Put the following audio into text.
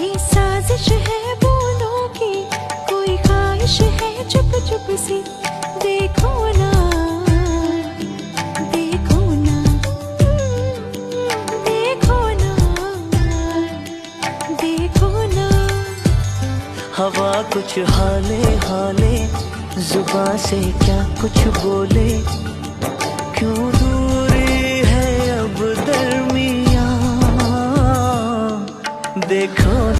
ये साजिश है बोलों की, कोई ख्वाहिश है चुप चुप सी। देखो ना, देखो ना, देखो ना, देखो ना। हवा कुछ हाले हाले, जुबां से क्या कुछ बोले,